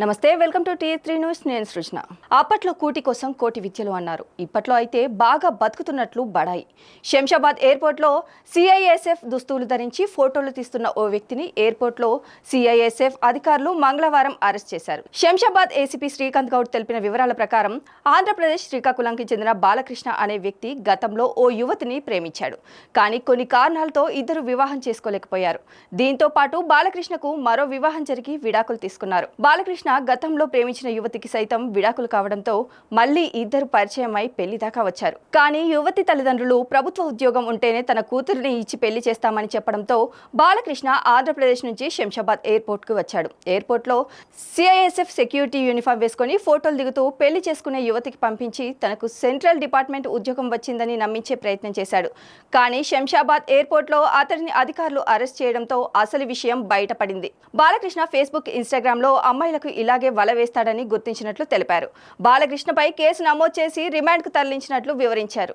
నమస్తే, welcome to టీ3 news. నేను సృజన. అప్పట్లో కూటి కోసం కోటి విద్యలు అన్నారు. ఇప్పట్లో అయితే బాగా బతుకుతున్నట్లు బడాయి. శంషాబాద్ ఎయిర్పోర్ట్లో సిఐఎస్ఎఫ్ దుస్తులు ధరించి ఫోటోలు తీస్తున్న ఓ వ్యక్తిని ఎయిర్పోర్ట్లో సిఐఎస్ఎఫ్ అధికారులు మంగళవారం అరెస్ట్ చేశారు. శంషాబాద్ ఏసీపీ శ్రీకాంత్ గౌడ్ తెలిపిన వివరాల ప్రకారం ఆంధ్రప్రదేశ్ శ్రీకాకుళంకి చెందిన బాలకృష్ణ అనే వ్యక్తి గతంలో ఓ యువతిని ప్రేమించాడు. కానీ కొన్ని కారణాలతో ఇద్దరు వివాహం చేసుకోలేకపోయారు. దీంతో పాటు బాలకృష్ణకు మరో వివాహం జరిగి విడాకులు తీసుకున్నారు. బాలకృష్ణ గతంలో ప్రేమించిన యువతికి సైతం విడాకులు కావడంతో మళ్లీ ఇద్దరు పరిచయమై పెళ్లి దాకా వచ్చారు. కానీ యువతి తల్లిదండ్రులు ప్రభుత్వ ఉద్యోగం ఉంటేనే తన కూతురిని ఇచ్చి పెళ్లి చేస్తామని చెప్పడంతో బాలకృష్ణ ఆంధ్రప్రదేశ్ నుంచి శంషాబాద్ ఎయిర్పోర్ట్ కు వచ్చాడు. ఎయిర్పోర్ట్ లో సిఐఎస్ఎఫ్ సెక్యూరిటీ యూనిఫామ్ వేసుకుని ఫోటోలు దిగుతూ పెళ్లి చేసుకునే యువతికి పంపించి తనకు సెంట్రల్ డిపార్ట్మెంట్ ఉద్యోగం వచ్చిందని నమ్మించే ప్రయత్నం చేశాడు. కానీ శంషాబాద్ ఎయిర్పోర్ట్ లో అతడిని అధికారులు అరెస్ట్ చేయడంతో అసలు విషయం బయటపడింది. బాలకృష్ణ ఫేస్బుక్, ఇన్స్టాగ్రామ్ లో అమ్మాయిలకు ఇలాగే వల వేస్తాడని గుర్తించినట్లు తెలిపారు. బాలకృష్ణపై కేసు నమోదు చేసి రిమాండ్కు తరలించినట్లు వివరించారు.